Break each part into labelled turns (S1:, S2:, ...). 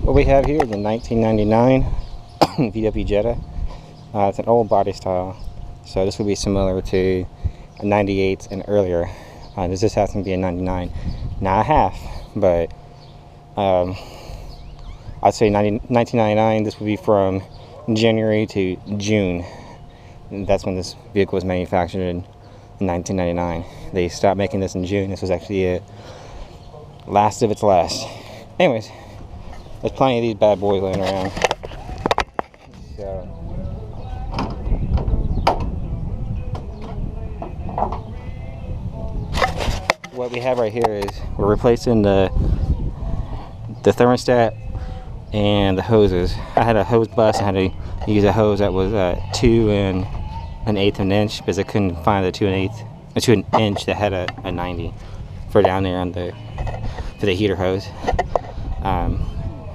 S1: What we have here is a 1999 VW Jetta. It's an old body style, so this would be similar to a 98 and earlier. This just happens to be a 99, not a half, but I'd say 1999. This would be from January to June. And that's when this vehicle was manufactured in 1999. They stopped making this in June. This was actually a last of its last. Anyways, there's plenty of these bad boys laying around. So what we have right here is we're replacing the thermostat and the hoses. I had a hose bust. I had to use a hose that was 2 1/8 of an inch because I couldn't find the 2 1/8 inch that had a 90 for down there on for the heater hose.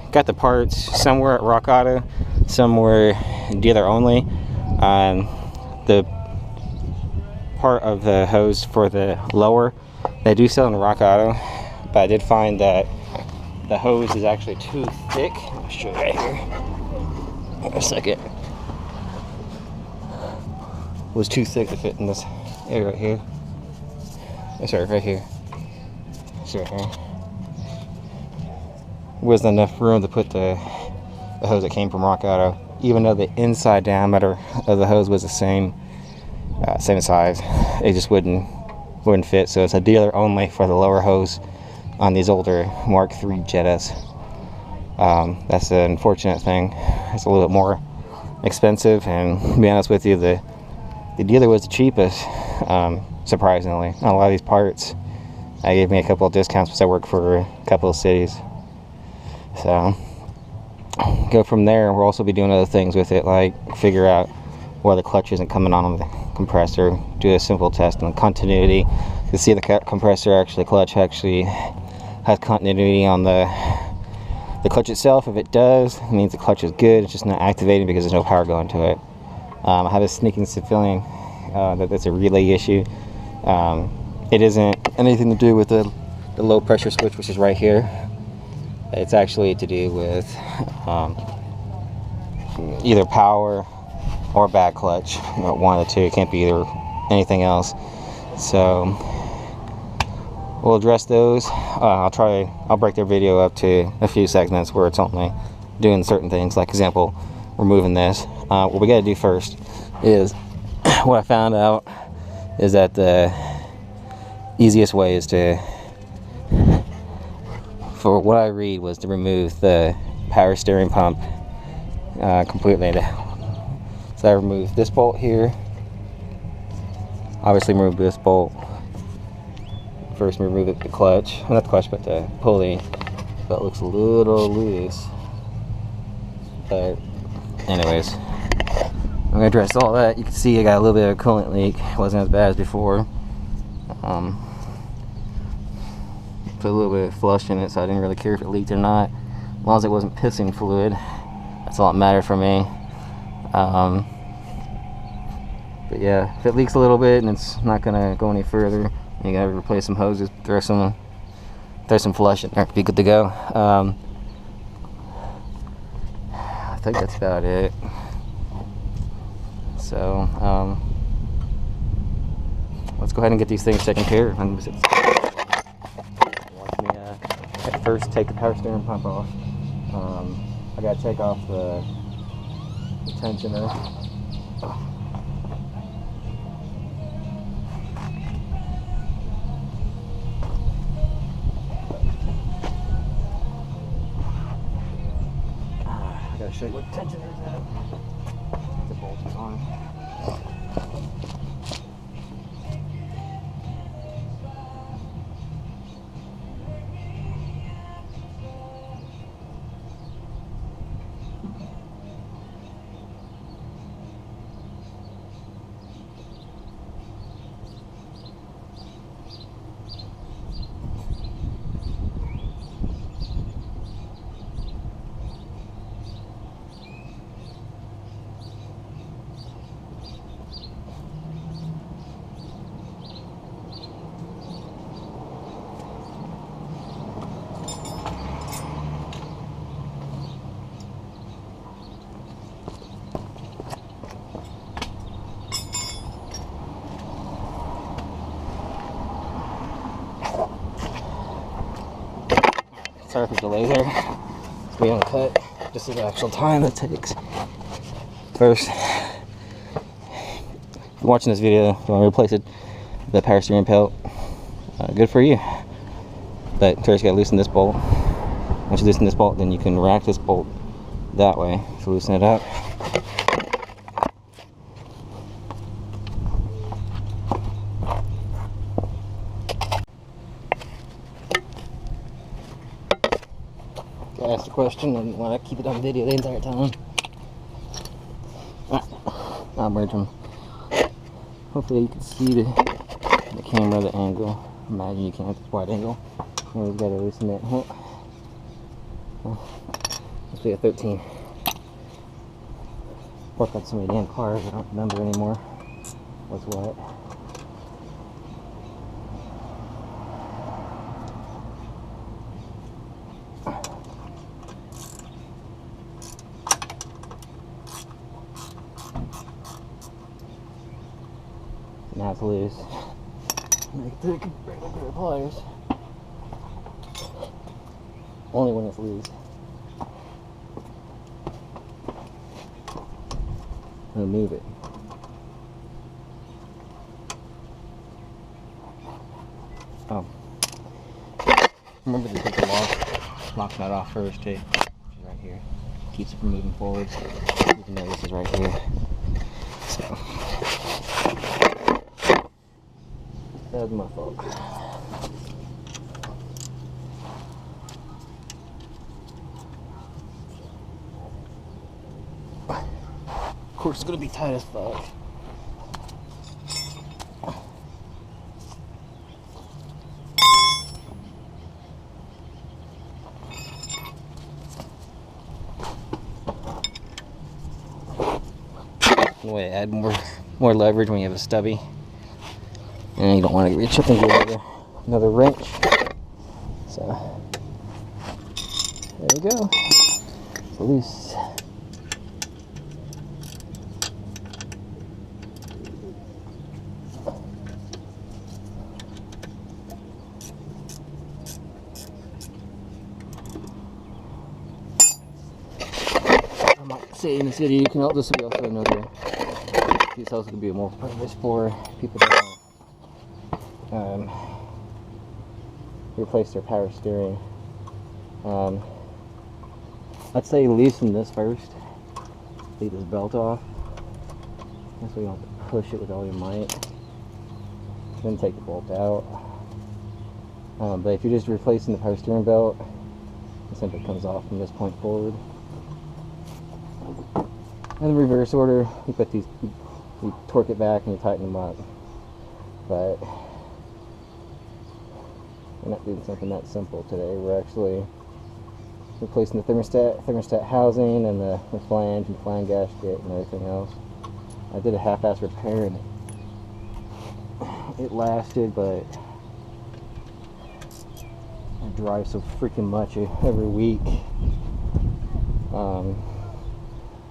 S1: Got the parts somewhere at Rock Auto, somewhere dealer only. The part of the hose for the lower they do sell in Rock Auto, but I did find that the hose is actually too thick. I'll show you right here. Wait a second. It was too thick to fit in this area right here. Sorry, right here. Sorry, right here. Wasn't enough room to put the hose that came from Rock Auto, even though the inside diameter of the hose was the same size. It just wouldn't fit. So it's a dealer only for the lower hose on these older Mark III Jettas. That's an unfortunate thing. It's a little bit more expensive, and to be honest with you, the dealer was the cheapest, surprisingly, on a lot of these parts. I gave me a couple of discounts because I work for a couple of cities. So go from there. We'll also be doing other things with it, like figure out why the clutch isn't coming on the compressor, do a simple test on continuity to see the compressor clutch actually has continuity on the clutch itself. If it does, it means the clutch is good. It's just not activating because there's no power going to it. I have a sneaking feeling that that's a relay issue. It isn't anything to do with the low pressure switch, which is right here. It's actually to do with either power or bad clutch. One of the two. It can't be either anything else. So we'll address those. I'll break their video up to a few segments where it's only doing certain things, like example, removing this. What we got to do first is what I found out is that the easiest way is for what I read was to remove the power steering pump completely. So I removed this bolt here. Obviously remove this bolt. First remove the clutch, not the clutch, but the pulley. That looks a little loose. But anyways, I'm gonna address all that. You can see I got a little bit of a coolant leak. It wasn't as bad as before. Put a little bit of flush in it, so I didn't really care if it leaked or not. As long as it wasn't pissing fluid, that's all that mattered for me. But yeah, if it leaks a little bit and it's not gonna go any further, you gotta replace some hoses, throw some flush in there, be good to go. I think that's about it. So let's go ahead and get these things taken care of. Watch me at first take the power steering pump off. I gotta take off the tensioner. I gotta show you what tensioner's at. The bolt is on. Sorry for the delay there. It's being cut. Just the actual time it takes. First, if you're watching this video, if you want to replace it, the power steering pelt, good for you. But first you gotta loosen this bolt. Once you loosen this bolt, then you can rack this bolt that way. So loosen it up. I asked a question and want to keep it on video the entire time. I'll merge them. Hopefully you can see the camera, the angle. Imagine you can't, it's wide angle. And we've got to loosen it. Let's be a 13. Worked on so many damn cars, I don't remember anymore what's what. Now it's loose. Make the regular pliers. Only when it's loose. And move it. Oh. Remember to take the lock nut off first too. Which is right here. Keeps it from moving forward. Even though this is right here. So. That was my fault. Of course, it's gonna be tight as fuck. Way add more leverage when you have a stubby. And you don't want to reach up and get another wrench. So, there we go. It's loose. I might say in this video, you can help. This will be also another. These also can be a multi-purpose for people that replace their power steering. I'd say loosen this first. Take this belt off. That's why you don't have to push it with all your might. Then take the bolt out. But if you're just replacing the power steering belt, it simply comes off from this point forward. In the reverse order, you put these, you torque it back and you tighten them up. But we're not doing something that simple today. We're actually replacing the thermostat housing and the flange and flange gasket and everything else. I did a half-ass repair and it lasted, but I drive so freaking much every week.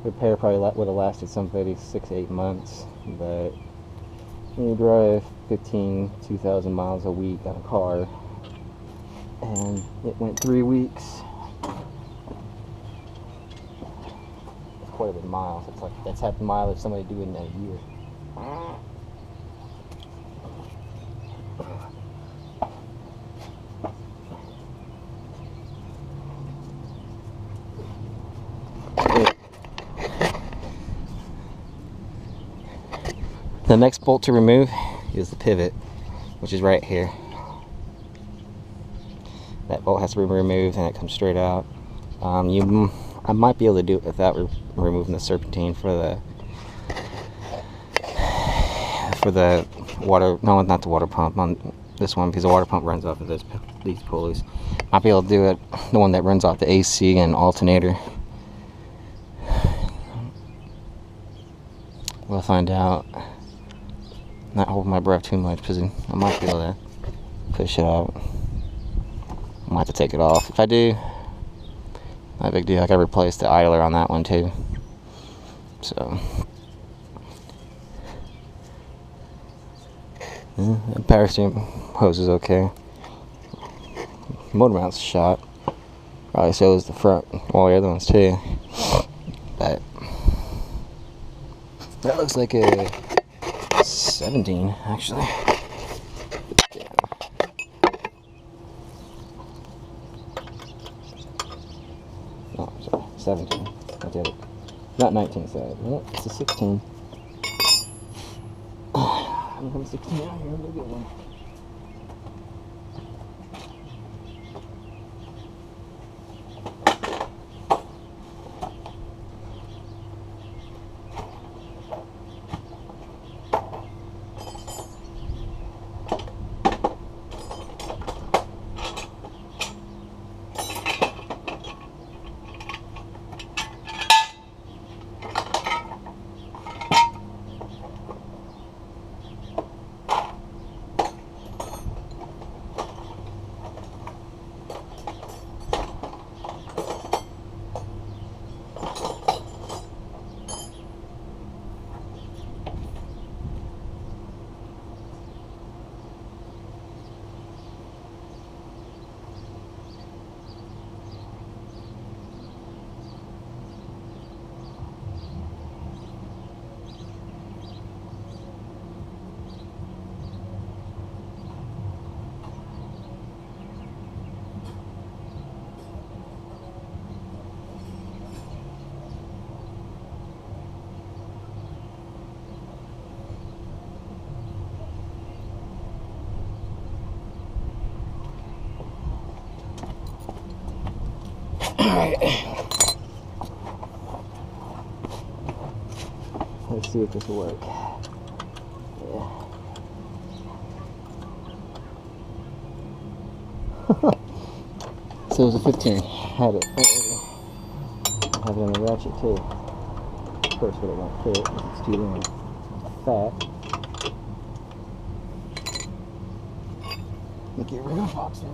S1: Repair probably would have lasted somebody 6 to 8 months, but when you drive 2,000 miles a week on a car, and it went 3 weeks. It's quite a bit of miles. It's like that's half the mileage somebody do in a year. The next bolt to remove is the pivot, which is right here. That bolt has to be removed and it comes straight out. I might be able to do it without removing the serpentine for the water. No, not the water pump on this one, because the water pump runs off of these pulleys. Might be able to do it the one that runs off the AC and alternator. We'll find out. Not holding my breath too much because I might be able to push it out. I might have to take it off. If I do, not a big deal. I gotta replace the idler on that one too. So, yeah, the power steering hose is okay. Motor mount's shot. Probably shows the front, all the other ones too. But that looks like a 17 actually. Oh, sorry, 17. I did it. Not 19, so well, it's a 16. I'm going 16 out here, I'm gonna get one. Alright. Let's see if this will work. Yeah. So it was a 15. Had it. I have it on the ratchet too. Of course, but it won't fit because it's too long. Fat. Look, get rid of the box there.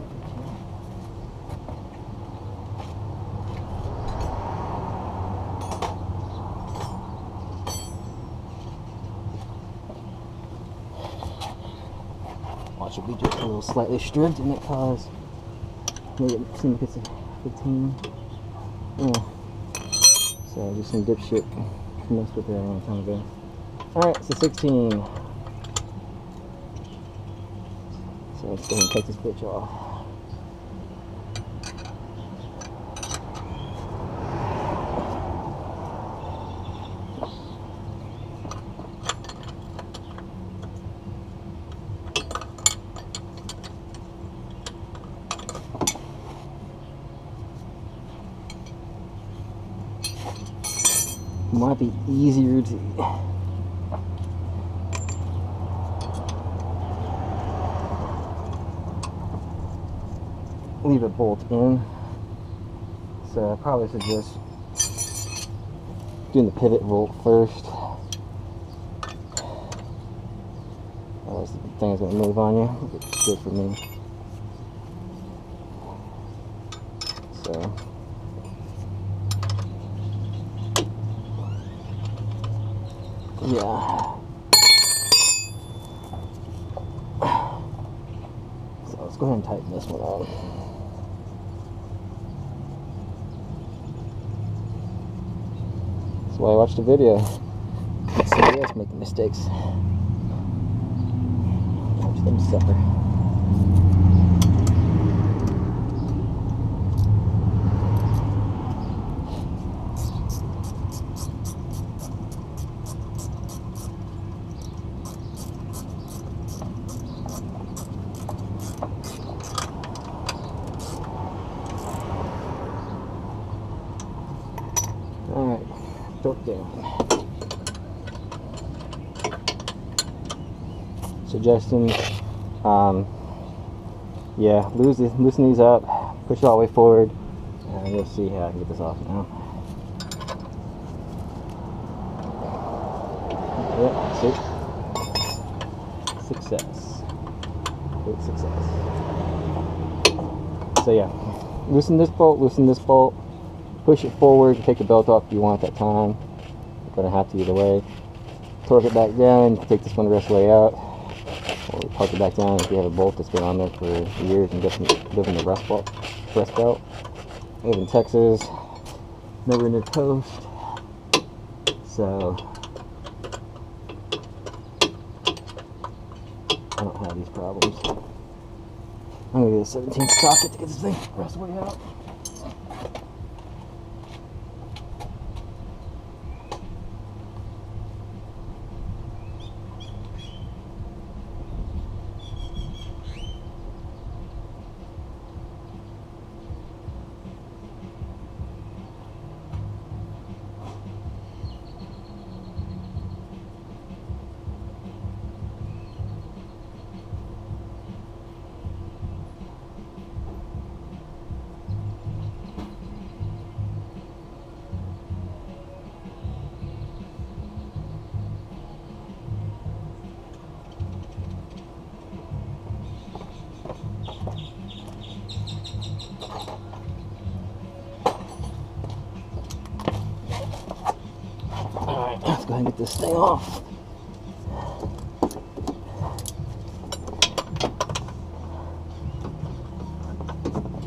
S1: Watch it be just a little slightly stripped and it cause maybe it seems like it's a 15. Yeah. So just some dipshit messed with it a long time ago. Alright, so 16. So let's go ahead and take this bitch off. Might be easier to leave it bolt in, so I probably suggest doing the pivot bolt first, otherwise the thing is going to move on you. It's good for me. So yeah. So let's go ahead and tighten this one on. That's why I watched the video. Somebody else making mistakes. Watch them suffer. Alright, torque down. Suggestion, yeah, loosen these up, push it all the way forward, and you'll see how I can get this off now. Yeah, see? Success. Great success. So yeah, loosen this bolt, push it forward, take the belt off if you want at that time. You're going to have to either way. Torque it back down, take this one the rest of the way out. Or torque it back down if you have a bolt that's been on there for years and doesn't live in the rust belt. live in Texas, nowhere near coast, so I don't have these problems. I'm gonna get a 17 socket to get this thing rest way out. Alright, let's go ahead and get this thing off.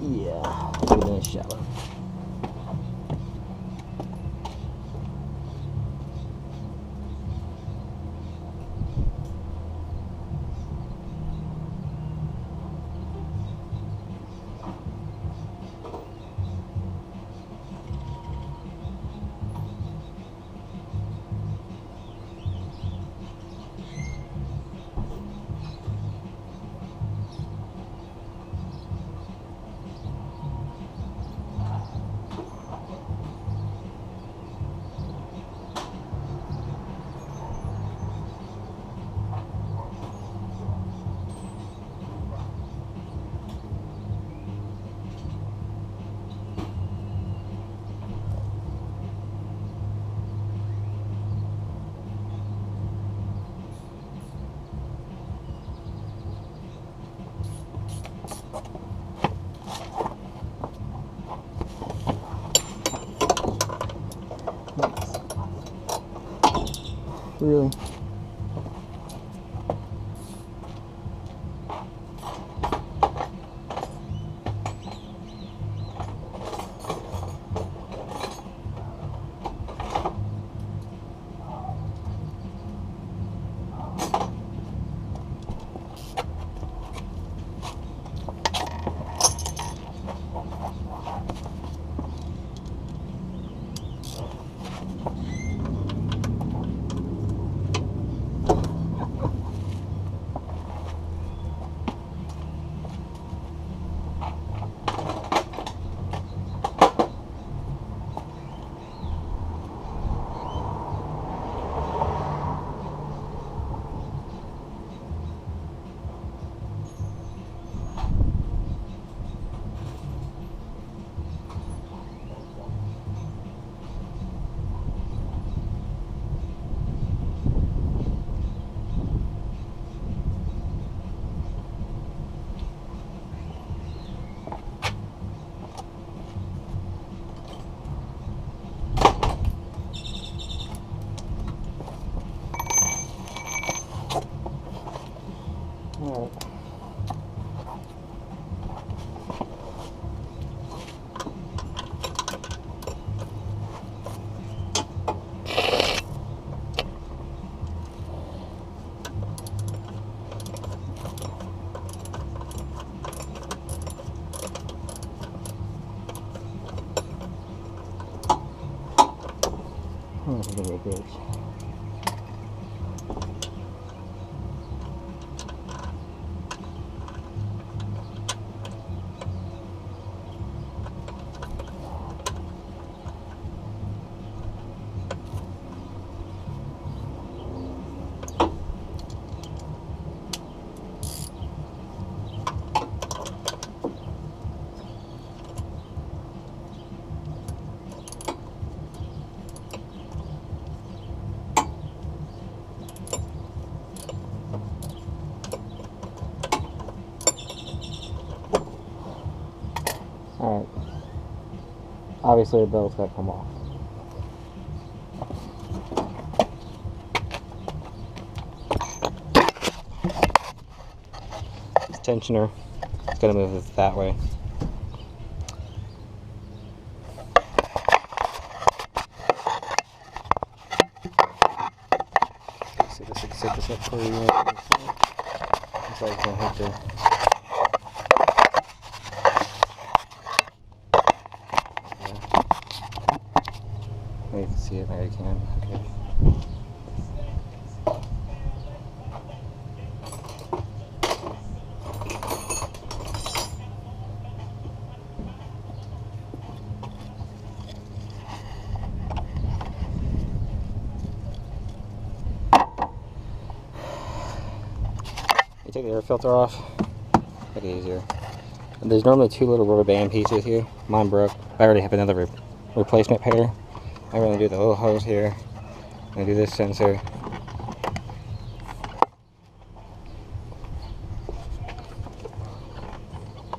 S1: Yeah, put it in the shower. Really? Alright. Oh, give me a gauge. Alright. Obviously the belt's got to come off. This tensioner is going to move it that way. this up for you. Looks like it's gonna have to. Maybe you can see it. Maybe you can. Okay. You take the air filter off, make it easier. And there's normally 2 little rubber band pieces here. Mine broke. I already have another replacement pair. I'm going to do the little hose here. I'm going to do this sensor.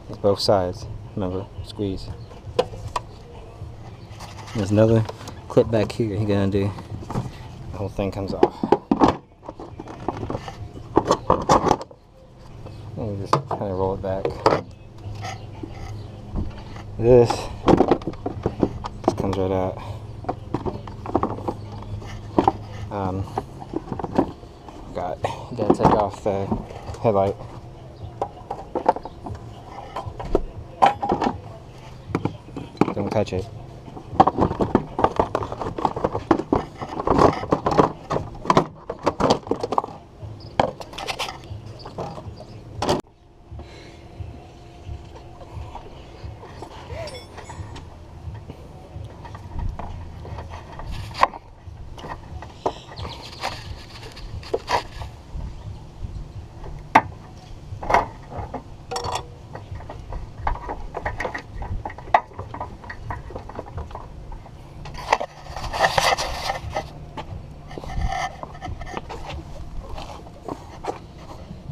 S1: It's both sides. Remember, squeeze. There's another clip back here you're going to do. The whole thing comes off. And you just kind of roll it back. This just comes right out. Gotta take off the headlight. Don't touch it.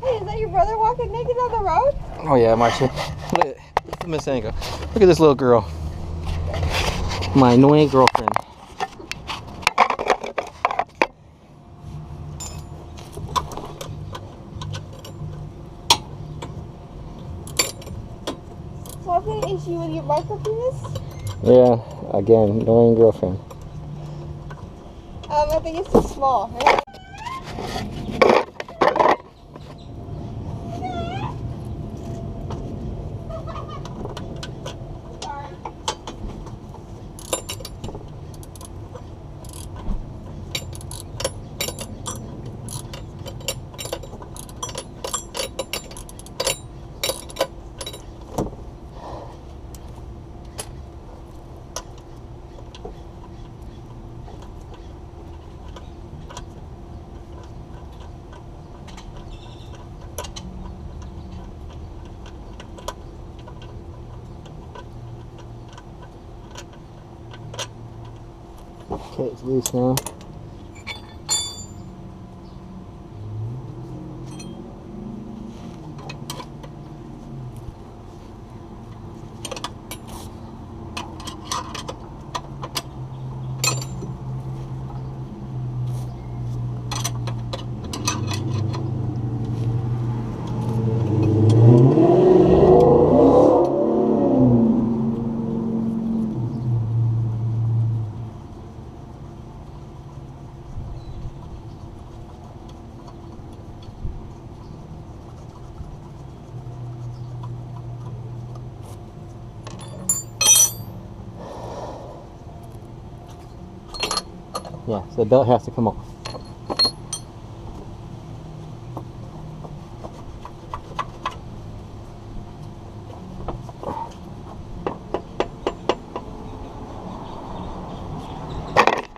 S2: Is that your brother walking naked on the road?
S1: Oh yeah, my shit. Look at Miss Angle. Look at this little girl. My annoying girlfriend.
S2: So I've got an issue with your micro penis?
S1: Yeah, again, annoying girlfriend.
S2: I think it's too small. Right?
S1: Okay, it's loose now. Yeah, so the belt has to come off.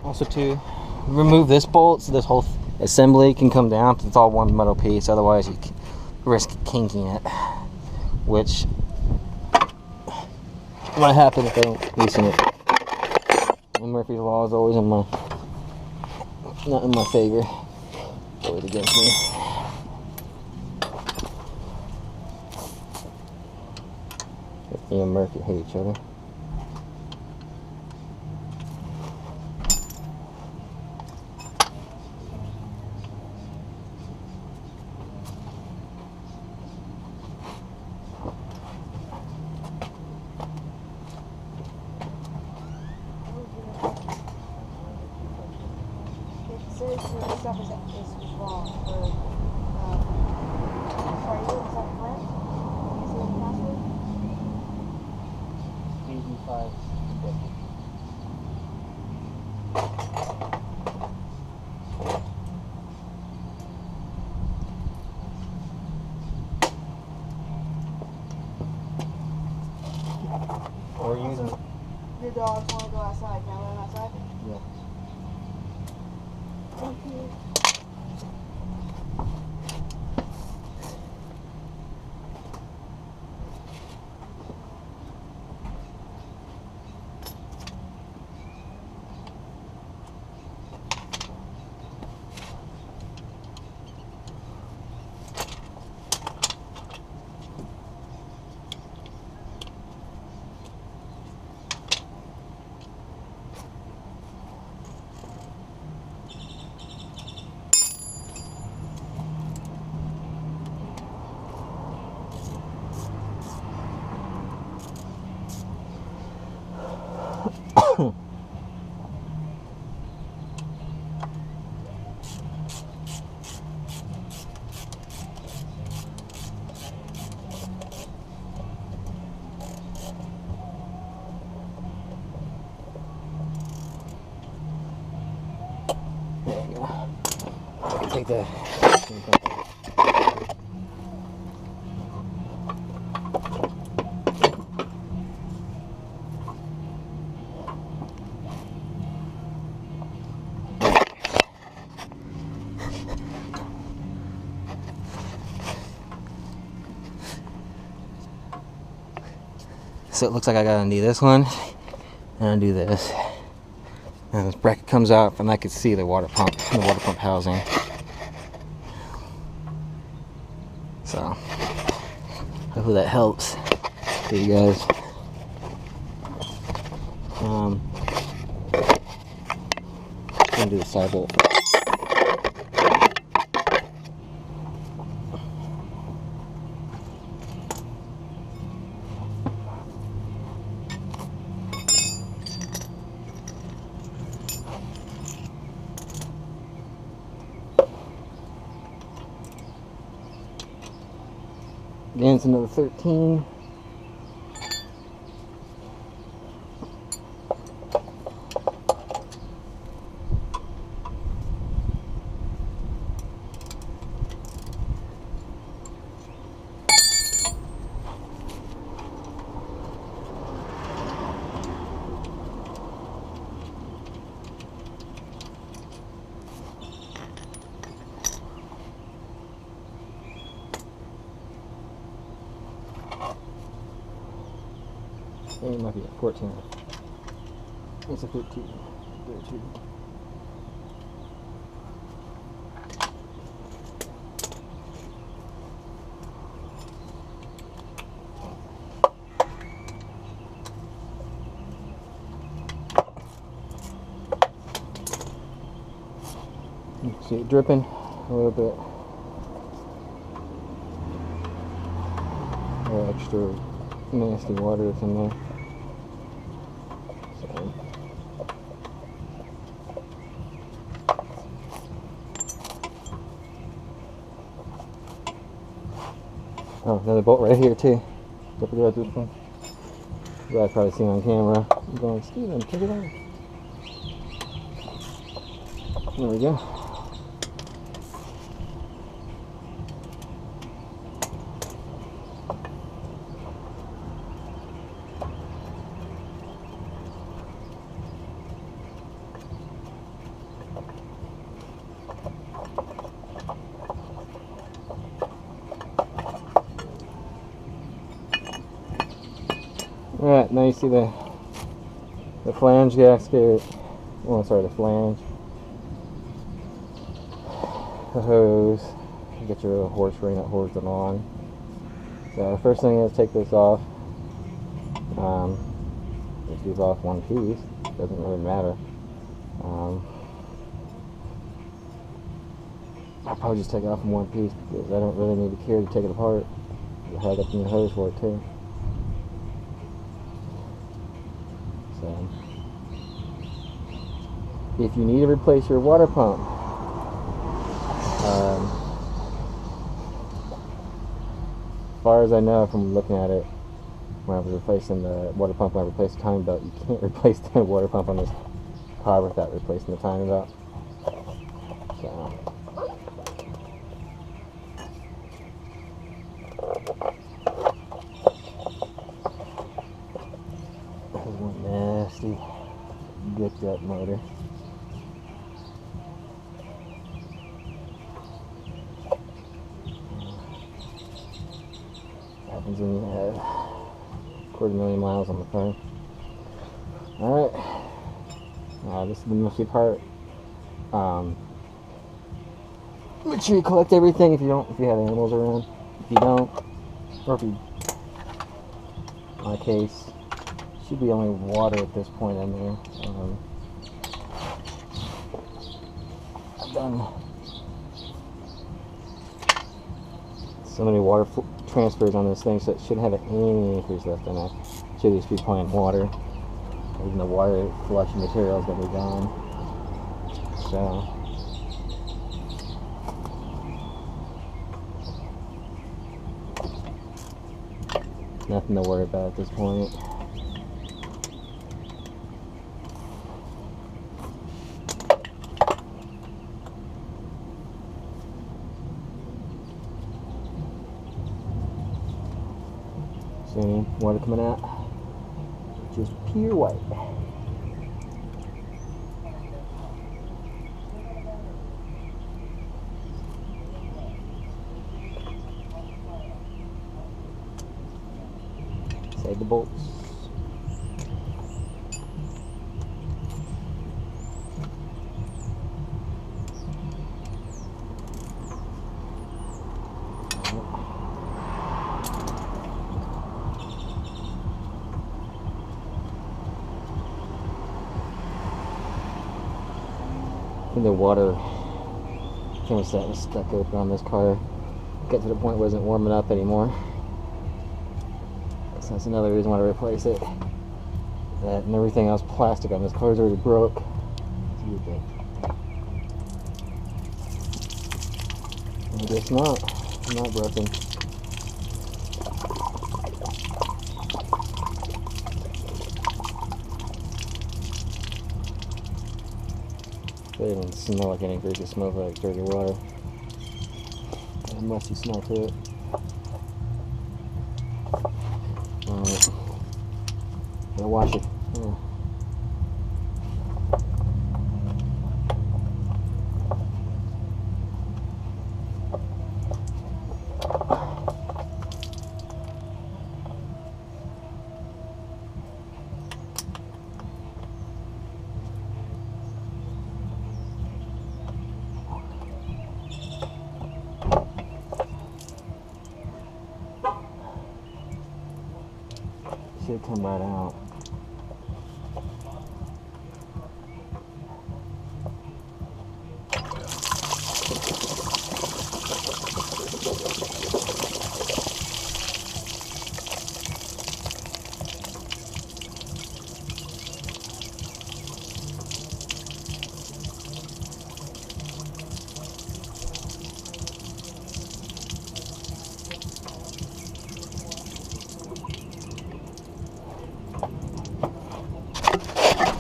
S1: Also to remove this bolt so this whole assembly can come down because it's all one metal piece, otherwise you risk kinking it, which might happen if I don't loosen it. And Murphy's Law is always not in my favor, always against me. Me and Murphy hate each other.
S2: So this stuff is wrong for, sorry, what was that correct? Can you say the password?
S1: AD5. Or using.
S2: Your dogs want to go outside. Can I let them outside?
S1: Yeah.
S2: Thank you.
S1: There you go. Take that. So it looks like I gotta undo this one and undo this. And this bracket comes out and I can see the water pump housing. So hopefully that helps for you guys. I'm gonna do the side bolt first. Again, it's another 13. I think it might be a 14. It's a 15. 13. You can see it dripping a little bit. Extra nasty water that's in there. So. Oh, another bolt right here too. Don't forget this one. You guys probably seen on camera. I'm going, Steven, take it off. There we go. Alright, now you see the flange gasket. Oh, sorry, the flange. The hose. You get your horse ring that holds it on. So the first thing is take this off. Just use off one piece. Doesn't really matter. I'll probably just take it off in one piece because I don't really need to care to take it apart. You have up in your hose for it too. So, if you need to replace your water pump, As far as I know from looking at it, when I was replacing the water pump, when I replaced the timing belt, you can't replace the water pump on this car without replacing the timing belt. So. This is one nasty, dicked up motor. Happens when you have 250,000 miles on the car. Alright. This is the mushy part. Make sure you collect everything if you have animals around. If you don't, or if you, in my case, should be only water at this point in there. I've done so many water transfers on this thing, so it shouldn't have any increase left in it. Should just be plain water. Even the water flushing material is going to be gone. So. Nothing to worry about at this point. See, water coming out. Just pure white. Save the bolts. I think the water thermostat was stuck open on this car. Got to the point it wasn't warming up anymore. So that's another reason why to replace it. That and everything else plastic on this car is already broke. I guess not. Not broken. It doesn't smell like any grease. It smells like dirty water. A musty smell to it. Alright. Gotta wash it. Yeah. Should come right out.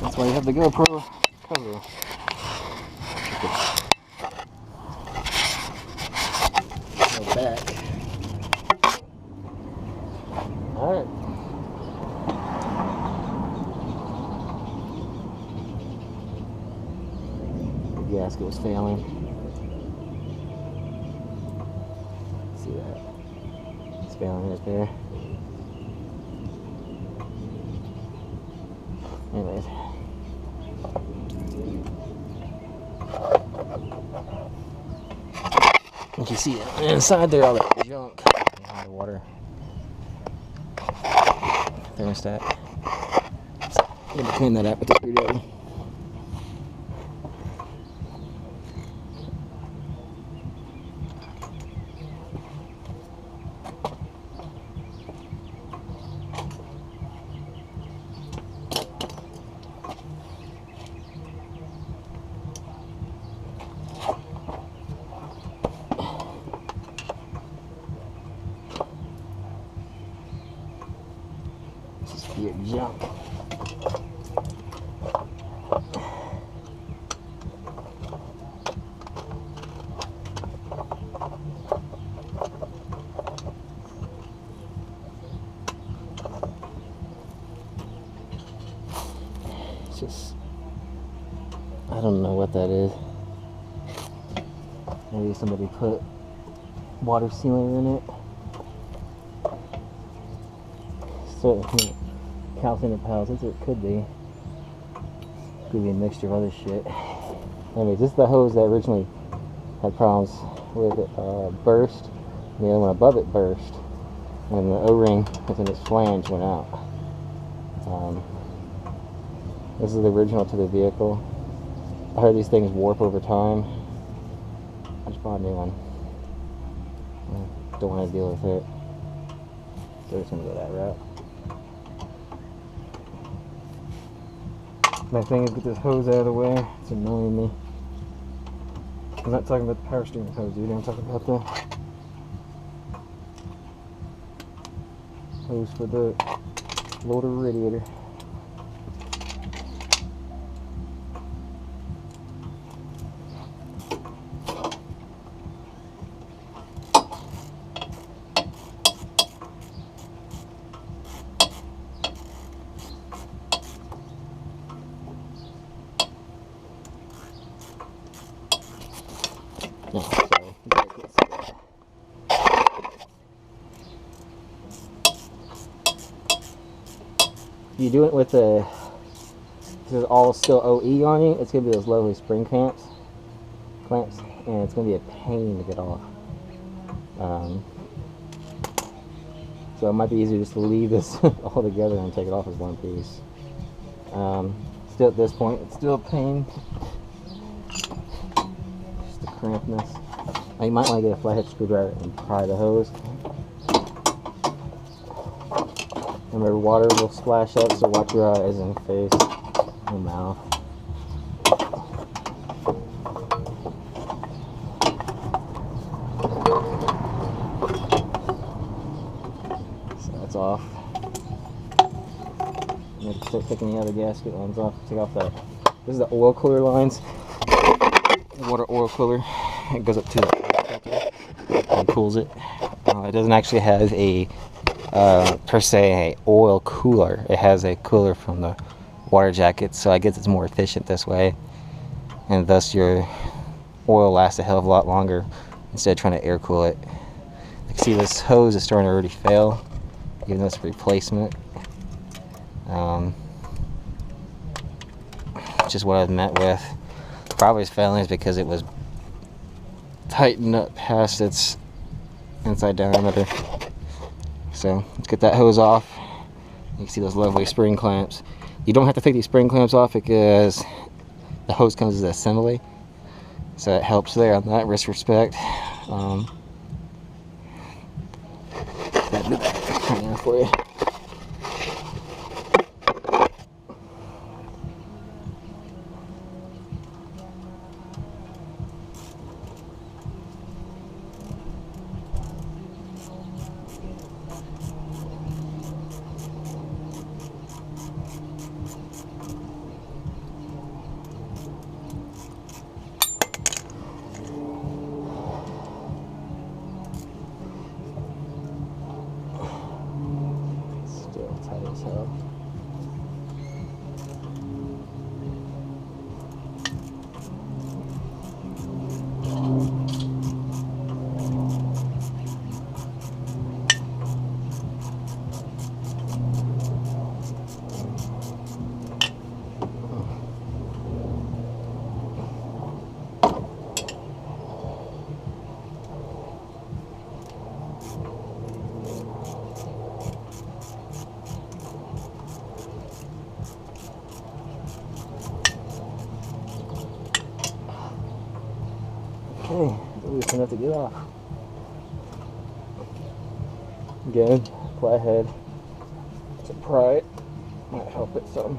S1: That's why you have the GoPro cover. Go back. Alright. The gasket was failing. See that? It's failing right there. Anyways. You can see it inside there, all that junk. The water thermostat. I'm gonna clean that up with the screwdriver. your junk. It's just, I don't know what that is. Maybe somebody put water sealer in it. So, calcium powers, it could be. Could be a mixture of other shit. Anyways, this is the hose that originally had problems with it, burst. The other one above it burst. And the O-ring within its flange went out. This is the original to the vehicle. I heard these things warp over time. I just bought a new one. I don't want to deal with it. So I'm just going to go that route. My thing is get this hose out of the way. It's annoying me. I'm not talking about the power steering hose, dude. I'm talking about the hose for the loader radiator. No, sorry. You do it with the, this is all still OE on you, it's going to be those lovely spring clamps, and it's going to be a pain to get off. So it might be easier just to leave this all together and take it off as one piece. Still at this point, it's still a pain. Just the crampness. Now you might want to get a flathead screwdriver and pry the hose. Remember, water will splash up, so watch your eyes and face and mouth. So that's off. I'm going to start taking the other gasket lines off. Take off that. This is the oil cooler lines. Water oil cooler. It goes up to the filter and cools it. It doesn't actually have a per se a oil cooler. It has a cooler from the water jacket, so I guess it's more efficient this way, and thus your oil lasts a hell of a lot longer instead of trying to air cool it. You can see this hose is starting to already fail, even though it's a replacement. Which is what I've met with. Probably it's failing is because it was tightened up past its inside diameter. So let's get that hose off. You can see those lovely spring clamps. You don't have to take these spring clamps off because the hose comes as an assembly, so it helps there on that respect. Gotta do that right now for you. Tight as hell. Okay, at least enough to get off. Again, flathead to pry it might help it some,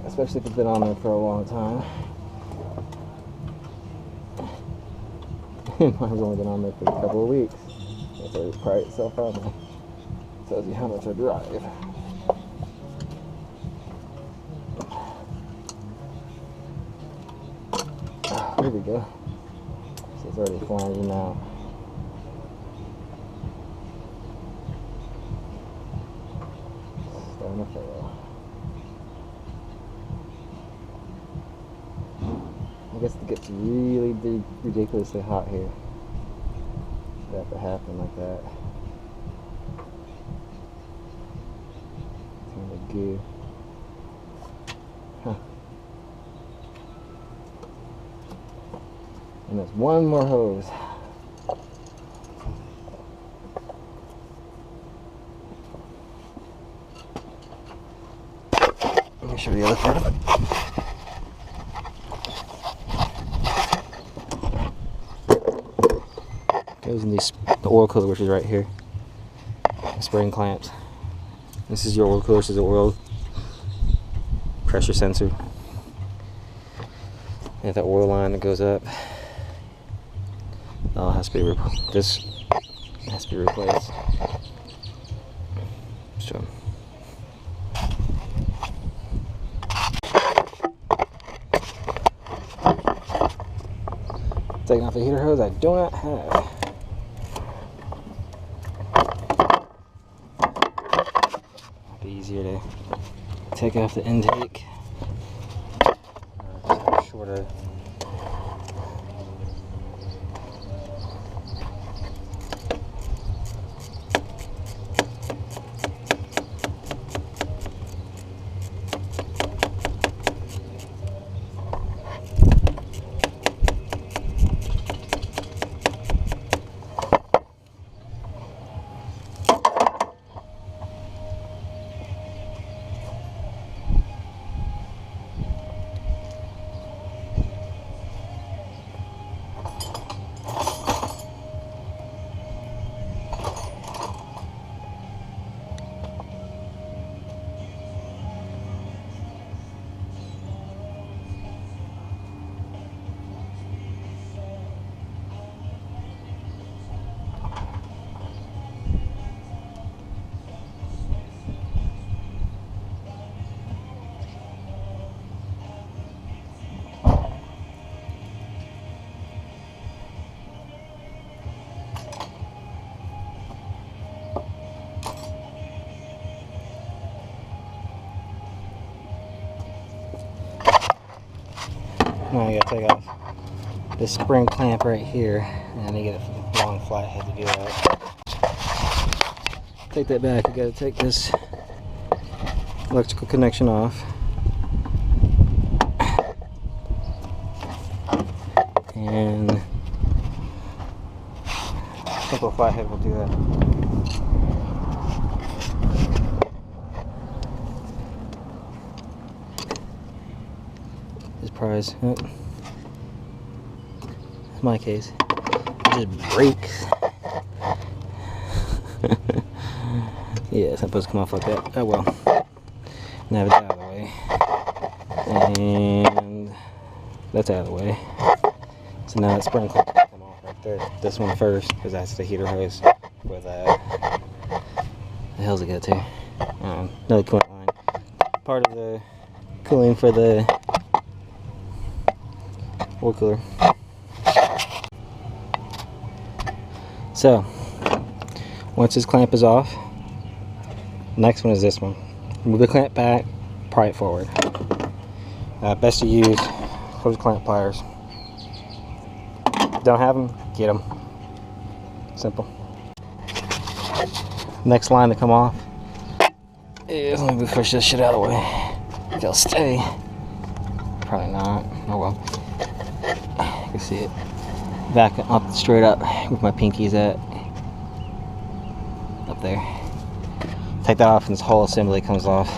S1: especially if it's been on there for a long time. Mine's only been on there for a couple of weeks. It's already pried itself on there. Tells you how much I drive. go. So it's already flanging out. Starting to fail. I guess it gets really ridiculously hot here. That to happen like that. Turn the goo. Huh. And there's one more hose. Let me show you the other part of it. Goes in the oil cooler, which is right here. The spring clamps. This is your oil cooler. This is the oil pressure sensor. And the oil line that goes up. Oh, has to be this has to be replaced. So. Taking off the heater hose I do not have. It'd be easier to take off the intake. Shorter. Now I gotta take off this spring clamp right here, and I get a long flathead to do that. Take that back. I gotta take this electrical connection off, and simple flathead will do that. Prize. Oh. In my case, it just breaks. Yeah, it's not supposed to come off like that. Oh well. Now it's out of the way. And that's out of the way. So now that spring clamp will come off right there. This one first, because that's the heater hose with the hell's it go to? Another coolant line. Part of the cooling for the oil cooler. So, once this clamp is off, next one is this one. Move the clamp back, pry it forward. Best to use closed clamp pliers. Don't have them, get them. Simple. Next line to come off is, let me push this shit out of the way. They'll stay. Probably not. Oh well. You can see it back up straight up with my pinkies at up there. Take that off and this whole assembly comes off.